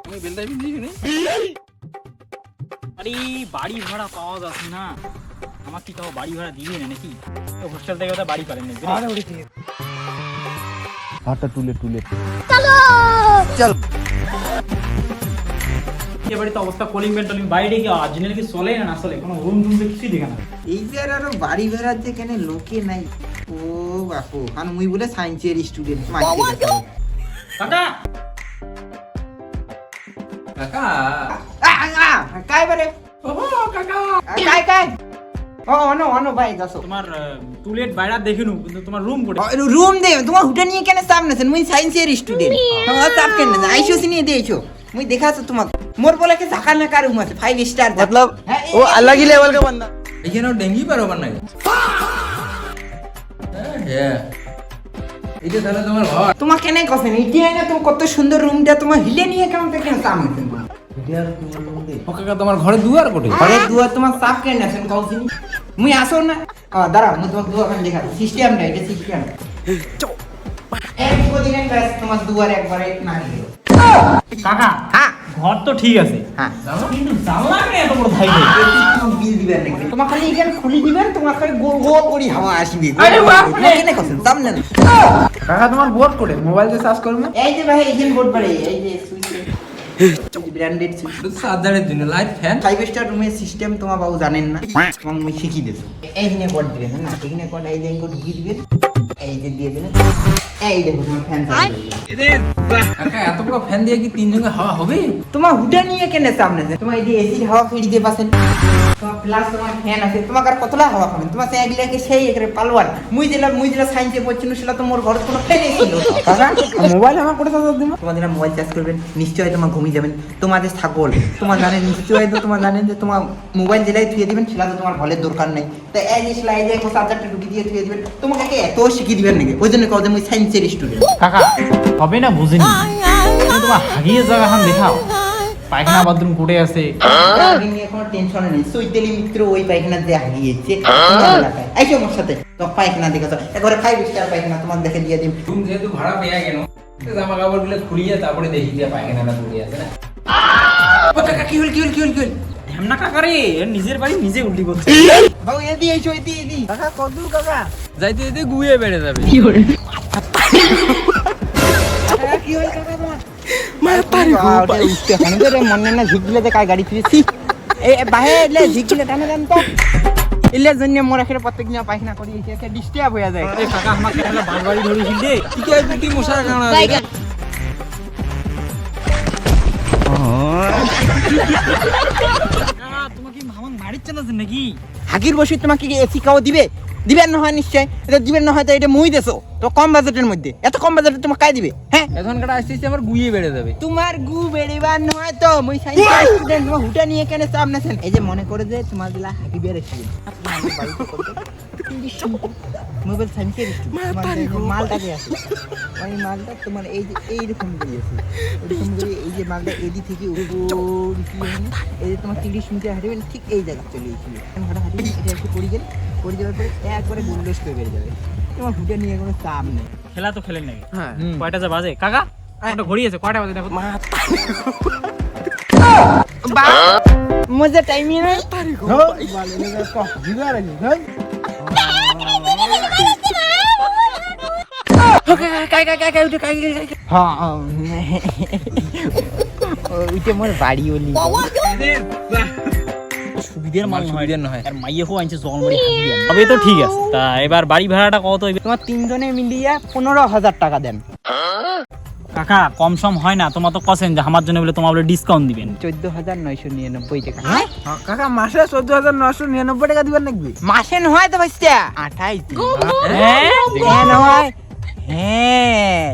আমি বেলদাই বিন্দিছি নি। আরে বাড়ি ভাড়া পাওয়া যাচ্ছে না, আমার কি তাও বাড়ি ভাড়া দিবে না নাকি? তো হোস্টেল থেকে তো বাড়ি পারেন নাকি? হাতটা তুলে চল এই বাড়িতে অবস্থা কলিং বেল টলিং বাইরে কি অরিজিনাল কি চলে না চলে, কোনো রুম টুম কিছুই দেখে না। এই যে আরো বাড়ি ভাড়ার যে কেন লোকে নাই। ও বাপু কারণ মুই বলে সায়েন্সের স্টুডেন্ট মাইকে দেখো কাকা কাকা কাই বারে ও কাকা কাই অনো ভাই যাসো তোমার টুলেট বাইরে দেখিনু, কিন্তু তোমার রুম কোটে? রুম দে তোমার হুটা নিয়ে কেন চাপ নেছেন? মুই সায়েন্সের স্টুডেন্ট, তোমার চাপ কেন না? আইসো নিয়ে দেইছো মুই দেখাছো তোমাকে। মোর বলে के ঝাকা না কার রুম আছে 5 স্টার मतलब वो अलग ही लेवल का बंदा। এখানে ডেঙ্গি পারোবার নাই। হ্যাঁ এটা তাহলে তোমার ঘর। তোমার কেন কছেন ইটি না? তুমি কত সুন্দর রুমটা তোমার হিলে নিয়ে কেমন কেন চাপ নেছেন? ও কাকা তোমার ঘরে দুয়ার কোটে? ঘরে দুয়ার তোমার চাপ কেন নেছেন কওছিনি? মুই আসো না দাঁড়া মুই তোমাকে দুয়ার কেন দেখা সিস্টেমটা এটা সিস্টেম এক দিনের ক্লাস তোমার দুয়ার একবারে না দিও। কাকা হ্যাঁ ঘর তো ঠিক আছে, হ্যাঁ কিন্তু জানলা কেন এত বড় ধাই দেয়? বিল দিবেন নাকি? তোমার খালি এখানে খুলি দিবেন, তোমার খালি গোল গোল করি হাওয়া আসবে। আরে বাপরে! কেন কছেন সামনে না? কাকা তোমার বোর্ড করে মোবাইল দিয়ে সার্চ করবে। এই যে ভাই এইখানে বোর্ড পড়ে, এই যে সুইচ ব্র্যান্ডেড সুইচ। চার্জারের জন্য লাইট ফ্যান 5 স্টার রুমের সিস্টেম তোমার বাবু জানেন না, তোমাকে আমি শিখিয়ে দিয়েছি। এইখানে কোড দিবেন না, এইখানে কোড এই যে কোড ঢুকিয়ে দিবেন, এই যে দিয়ে দিবেন, এই দেখো তোমার ফ্যান চালু হয়ে গেল। কাকা এত বড় ফ্যান দিয়ে কি তিনজনে হাওয়া হবে? তোমার হুডা নিয়ে কেন সামনে আছে? তোমার এই যে এসির হাওয়া ফিরি দিয়ে পাচ্ছেন, তোমার প্লাস তোমার ফ্যান আছে, তোমার আর কতলা হাওয়া খাবেন? তোমার সেই একলাকে সেই একরে পালওয়ান। মুই যেটা সায়েন্সে পড়ছিল সেটা তো মোর ঘরে কোনো ফ্যানই ছিল না। কাকা মোবাইল আমার কোথা চার্জ দিবেন? তোমার যেটা মোবাইল চার্জ করবেন নিশ্চয়ই তোমার ঘুমিয়ে যাবেন। তোমাদের ছাগল তোমার জানেন নিশ্চয়ই, তো তোমার জানেন যে তোমার মোবাইল যেটাই থুয়ে দিবেন সেটা তো তোমার ঘরের দরকার নাই। তো এই যে সেলাই যে চার্জারটা ঢুকিয়ে দিয়ে থুয়ে দিবেন, তোমাকে কে এত শিখিয়ে দিবেন নাকি? ওই জন্য কও যে মুই সায়েন্সের স্টুডেন্ট। কাকা হবে না বুঝিনি, তুমি তোমার হাগিয়ে জায়গাখান দেখাও, পায়খানা বাথরুম কোটে আছে। আগে নিয়ে কোনো টেনশন নেই, সৈতালি মিত্র ওই পায়খানা দিয়ে হাগিয়েছে। আইসো আমার সাথে, তো পায়খানা দেখাতো একবারে 5 স্টার পায়খানা তোমার দেখে দিয়ে দিন। রুম যেহেতু ভাড়া পেয়ে গেল, জামা কাপড় গুলো খুলিয়ে তারপরে দেখি যে পায়খানাটা পড়ে আছে না। ও কাকা কি হল? ঢ্যামনা কাকা রে, এর নিজের বাড়ি নিজে উল্টি করছে। বাবু এদি আইসো এদি কাকা কদূর কাকা? যাইতে যেতে গুয়ে বেড়ে যাবে। কি হল কাকা তোমার? मैं तारी উঠতে হানি রে মনে না ঝিকলে দে কাই গাড়ি ফিরেছি। এ বাহে এলে ঝিকলে টানে দেন তো। এলে জন্য মোর এখানে প্রত্যেক দিন পায়খানা করি এসে ডিস্টার্ব হয়ে যায়। এ কাকা আমাকে একটা বাড়ি ধরেছিল দে। কি কই দুটি মশার কানা? কাকা তোমাকে কি মামাং মারিচ্ছে না নাকি? হাগির বসে তোমাকে কি এসি খাওয়া দিবেন না হয় নিশ্চয়? এটা দিবেন না হয় তো এটা মুই দেছো তো কম বাজেটের মধ্যে, এত কম বাজেটে তোমাকে কাই দিবে? হ্যাঁ এখন কাটা আসতেছে আমার গুয়ে বেড়ে যাবে। তোমার গু বেড়িবার নয় তো, মুই সায়েন্সের স্টুডেন্ট, তোমার হুটা নিয়ে কেন চাপ নেছেন? এই যে মনে করে যে তোমার দিলা হাগি বের এসে মোবাইল সায়েন্সের স্টুডেন্ট মালটাকে আছে, ওই মালটা তোমার এই যে এইরকম করে আছে, ওইরকম করে এই যে মালটা এদি থেকে এই যে তোমার 30 মিটার হাঁটবেন ঠিক এই জায়গা চলে এসেছিল, হাঁটা হাঁটি এটা একটু পড়ে যাওয়ার পরে একবারে গুন্ডস করে বেড়ে যাবে। তোমার হুটা নিয়ে কোনো চাপ নেই। খেলা তো খেলেন নাকি? হ্যাঁ কয়টা যে বাজে কাকা? একটা ঘড়ি আছে, কয়টা বাজে দেখো। मुझे टाइम ही नहीं। ওইটা মোর বাড়ি ওলি সুবিধের মাল নয়, সুবিধের নয়। আর মাইয়েও আনছে জলমড়ি হাগিয়ে। তবে তো ঠিক আছে, তা এবার বাড়ি ভাড়াটা কত হইবে? তোমার তিনজনে মিলিয়ে 15,000 টাকা দেন। কাকা কম সম হয় না? তোমার তো কছেন যে আমার জন্য বলে তোমার বলে ডিসকাউন্ট দিবেন। 14,999 টাকা। কাকা মাসে 14,999 টাকা দিবেন নাকি? মাসে নয় তো ভাইস্তা 28 দিন। হ্যাঁ হ্যাঁ নয় হ্যাঁ